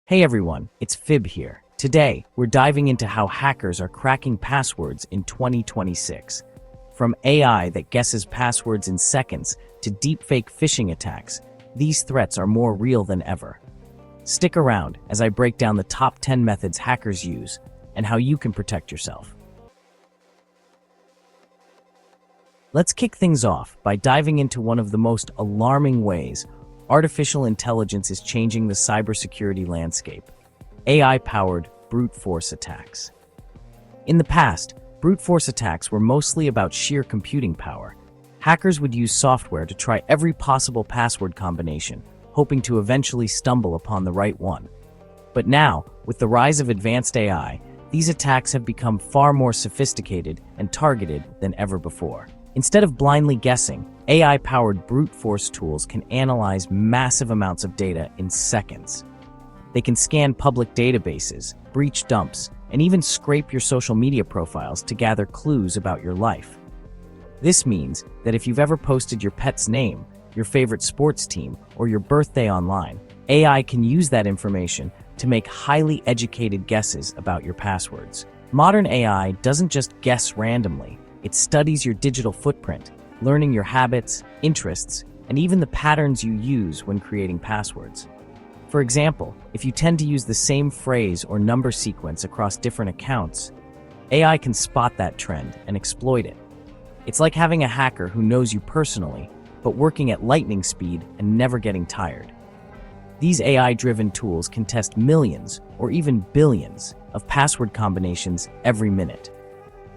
Hey everyone, it's Fib here. Today, we're diving into how hackers are cracking passwords in 2026. From AI that guesses passwords in seconds to deepfake phishing attacks, these threats are more real than ever. Stick around as I break down the top 10 methods hackers use and how you can protect yourself. Let's kick things off by diving into one of the most alarming ways artificial intelligence is changing the cybersecurity landscape: AI-powered brute force attacks. In the past, brute force attacks were mostly about sheer computing power. Hackers would use software to try every possible password combination, hoping to eventually stumble upon the right one. But now, with the rise of advanced AI, these attacks have become far more sophisticated and targeted than ever before. Instead of blindly guessing, AI-powered brute force tools can analyze massive amounts of data in seconds. They can scan public databases, breach dumps, and even scrape your social media profiles to gather clues about your life. This means that if you've ever posted your pet's name, your favorite sports team, or your birthday online, AI can use that information to make highly educated guesses about your passwords. Modern AI doesn't just guess randomly. It studies your digital footprint, learning your habits, interests, and even the patterns you use when creating passwords. For example, if you tend to use the same phrase or number sequence across different accounts, AI can spot that trend and exploit it. It's like having a hacker who knows you personally, but working at lightning speed and never getting tired. These AI-driven tools can test millions or even billions of password combinations every minute.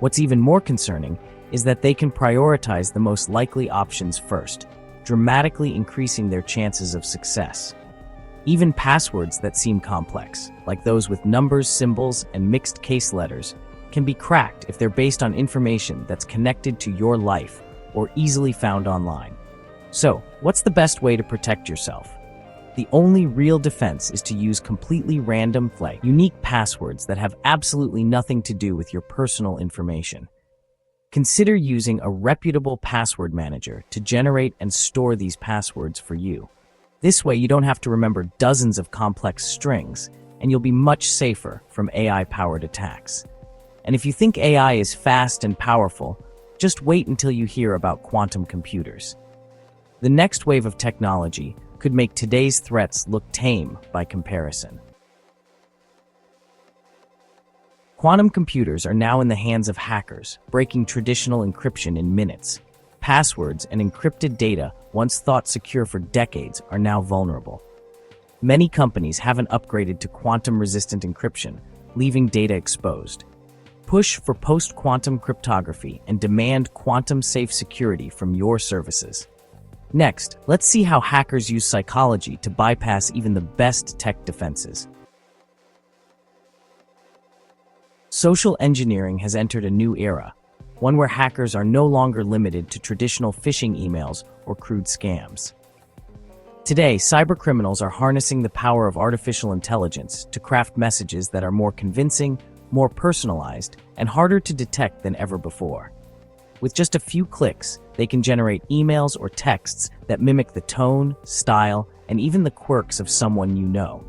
What's even more concerning is that they can prioritize the most likely options first, dramatically increasing their chances of success. Even passwords that seem complex, like those with numbers, symbols, and mixed case letters, can be cracked if they're based on information that's connected to your life or easily found online. So, what's the best way to protect yourself? The only real defense is to use completely random, unique passwords that have absolutely nothing to do with your personal information. Consider using a reputable password manager to generate and store these passwords for you. This way, you don't have to remember dozens of complex strings, and you'll be much safer from AI-powered attacks. And if you think AI is fast and powerful, just wait until you hear about quantum computers. The next wave of technology could make today's threats look tame by comparison. Quantum computers are now in the hands of hackers, breaking traditional encryption in minutes. Passwords and encrypted data, once thought secure for decades, are now vulnerable. Many companies haven't upgraded to quantum-resistant encryption, leaving data exposed. Push for post-quantum cryptography and demand quantum-safe security from your services. Next, let's see how hackers use psychology to bypass even the best tech defenses. Social engineering has entered a new era, one where hackers are no longer limited to traditional phishing emails or crude scams. Today, cybercriminals are harnessing the power of artificial intelligence to craft messages that are more convincing, more personalized, and harder to detect than ever before. With just a few clicks, they can generate emails or texts that mimic the tone, style, and even the quirks of someone you know.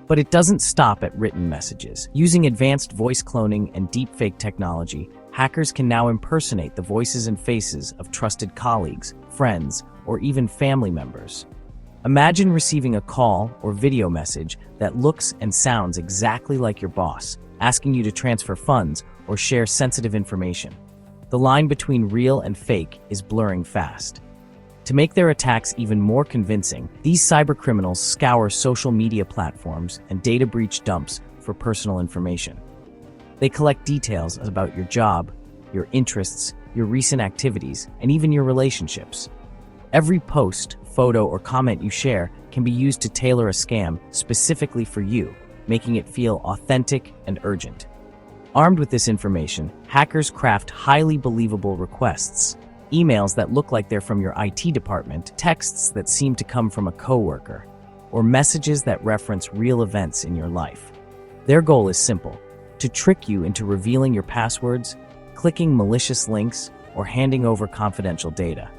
But it doesn't stop at written messages. Using advanced voice cloning and deepfake technology, hackers can now impersonate the voices and faces of trusted colleagues, friends, or even family members. Imagine receiving a call or video message that looks and sounds exactly like your boss, asking you to transfer funds or share sensitive information. The line between real and fake is blurring fast. To make their attacks even more convincing, these cybercriminals scour social media platforms and data breach dumps for personal information. They collect details about your job, your interests, your recent activities, and even your relationships. Every post, photo, or comment you share can be used to tailor a scam specifically for you, making it feel authentic and urgent. Armed with this information, hackers craft highly believable requests, emails that look like they're from your IT department, texts that seem to come from a coworker, or messages that reference real events in your life. Their goal is simple: to trick you into revealing your passwords, clicking malicious links, or handing over confidential data.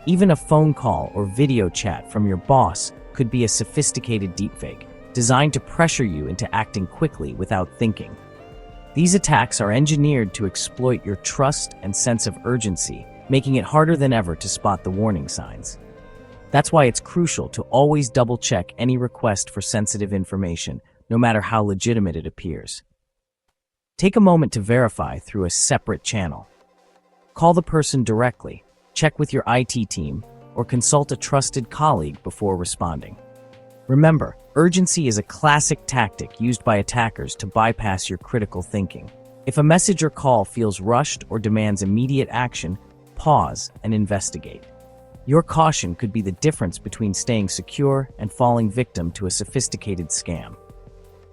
Even a phone call or video chat from your boss could be a sophisticated deepfake, designed to pressure you into acting quickly without thinking. These attacks are engineered to exploit your trust and sense of urgency, making it harder than ever to spot the warning signs. That's why it's crucial to always double-check any request for sensitive information, no matter how legitimate it appears. Take a moment to verify through a separate channel. Call the person directly, check with your IT team, or consult a trusted colleague before responding. Remember, urgency is a classic tactic used by attackers to bypass your critical thinking. If a message or call feels rushed or demands immediate action, pause and investigate. Your caution could be the difference between staying secure and falling victim to a sophisticated scam.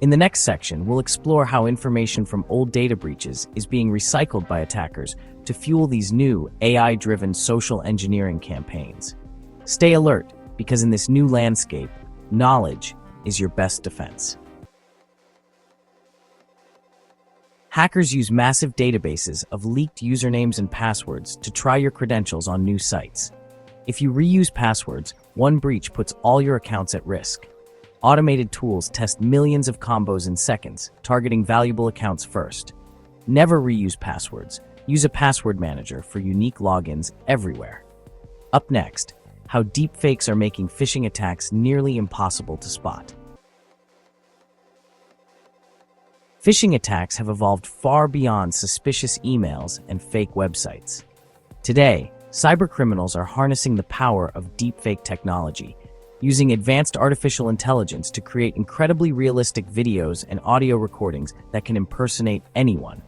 In the next section, we'll explore how information from old data breaches is being recycled by attackers to fuel these new AI-driven social engineering campaigns. Stay alert, because in this new landscape, knowledge is your best defense. Hackers use massive databases of leaked usernames and passwords to try your credentials on new sites. If you reuse passwords, one breach puts all your accounts at risk. Automated tools test millions of combos in seconds, targeting valuable accounts first. Never reuse passwords. Use a password manager for unique logins everywhere. Up next, how deepfakes are making phishing attacks nearly impossible to spot. Phishing attacks have evolved far beyond suspicious emails and fake websites. Today, cybercriminals are harnessing the power of deepfake technology, using advanced artificial intelligence to create incredibly realistic videos and audio recordings that can impersonate anyone.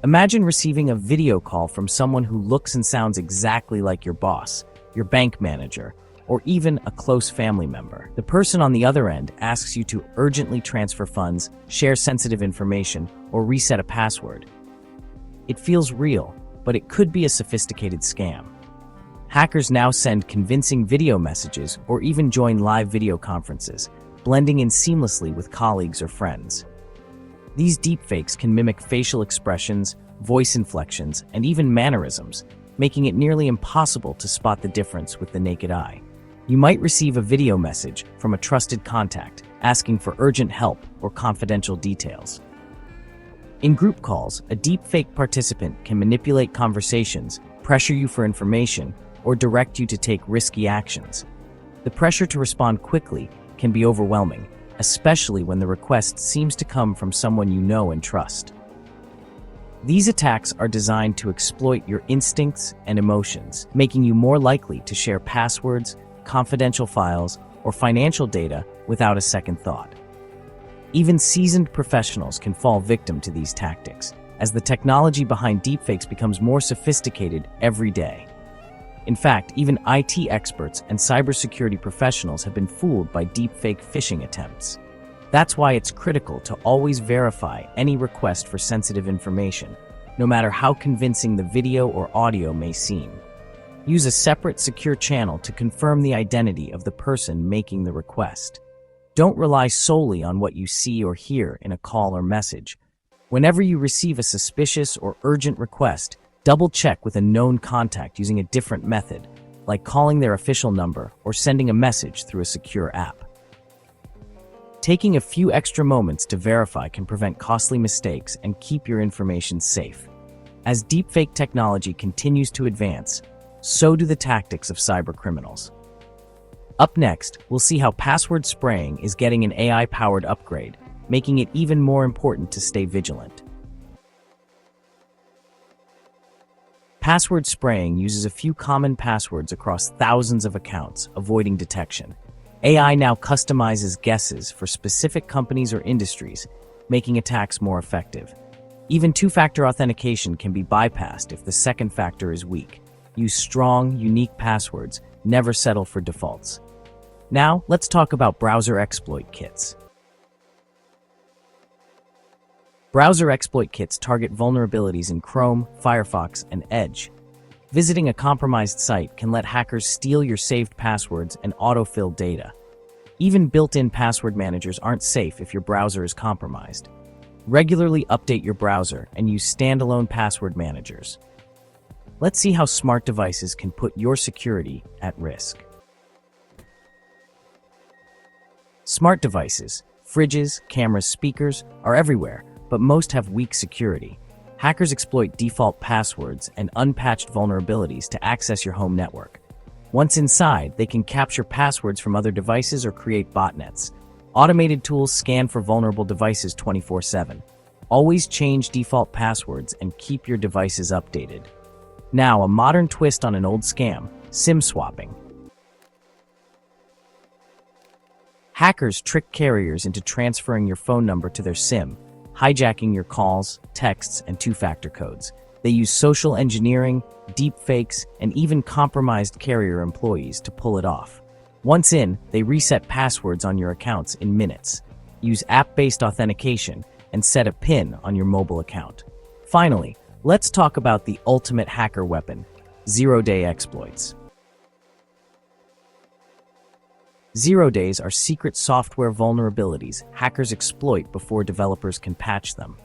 Imagine receiving a video call from someone who looks and sounds exactly like your boss, your bank manager, or even a close family member. The person on the other end asks you to urgently transfer funds, share sensitive information, or reset a password. It feels real, but it could be a sophisticated scam. Hackers now send convincing video messages or even join live video conferences, blending in seamlessly with colleagues or friends. These deepfakes can mimic facial expressions, voice inflections, and even mannerisms, making it nearly impossible to spot the difference with the naked eye. You might receive a video message from a trusted contact asking for urgent help or confidential details. In group calls, a deepfake participant can manipulate conversations, pressure you for information, or direct you to take risky actions. The pressure to respond quickly can be overwhelming, especially when the request seems to come from someone you know and trust. These attacks are designed to exploit your instincts and emotions, making you more likely to share passwords, confidential files, or financial data without a second thought. Even seasoned professionals can fall victim to these tactics, as the technology behind deepfakes becomes more sophisticated every day. In fact, even IT experts and cybersecurity professionals have been fooled by deepfake phishing attempts. That's why it's critical to always verify any request for sensitive information, no matter how convincing the video or audio may seem. Use a separate secure channel to confirm the identity of the person making the request. Don't rely solely on what you see or hear in a call or message. Whenever you receive a suspicious or urgent request, double-check with a known contact using a different method, like calling their official number or sending a message through a secure app. Taking a few extra moments to verify can prevent costly mistakes and keep your information safe. As deepfake technology continues to advance, so do the tactics of cybercriminals. Up next, we'll see how password spraying is getting an AI-powered upgrade, making it even more important to stay vigilant. Password spraying uses a few common passwords across thousands of accounts, avoiding detection. AI now customizes guesses for specific companies or industries, making attacks more effective. Even two-factor authentication can be bypassed if the second factor is weak. Use strong, unique passwords, never settle for defaults. Now, let's talk about browser exploit kits. Browser exploit kits target vulnerabilities in Chrome, Firefox, and Edge. Visiting a compromised site can let hackers steal your saved passwords and autofill data. Even built-in password managers aren't safe if your browser is compromised. Regularly update your browser and use standalone password managers. Let's see how smart devices can put your security at risk. Smart devices, fridges, cameras, speakers are everywhere, but most have weak security. Hackers exploit default passwords and unpatched vulnerabilities to access your home network. Once inside, they can capture passwords from other devices or create botnets. Automated tools scan for vulnerable devices 24/7. Always change default passwords and keep your devices updated. Now, a modern twist on an old scam: SIM swapping. Hackers trick carriers into transferring your phone number to their SIM, hijacking your calls, texts, and two-factor codes. They use social engineering, deepfakes, and even compromised carrier employees to pull it off. Once in, they reset passwords on your accounts in minutes. Use app-based authentication and set a PIN on your mobile account. Finally, let's talk about the ultimate hacker weapon: zero-day exploits. Zero days are secret software vulnerabilities hackers exploit before developers can patch them.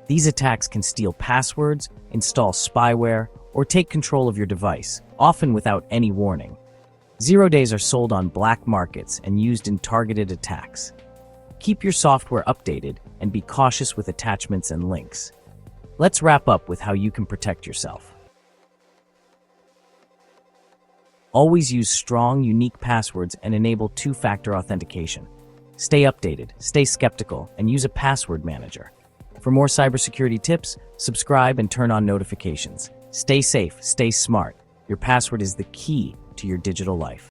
These attacks can steal passwords, install spyware, or take control of your device, often without any warning. Zero days are sold on black markets and used in targeted attacks. Keep your software updated and be cautious with attachments and links. Let's wrap up with how you can protect yourself. Always use strong, unique passwords and enable two-factor authentication. Stay updated, stay skeptical, and use a password manager. For more cybersecurity tips, subscribe and turn on notifications. Stay safe, stay smart. Your password is the key to your digital life.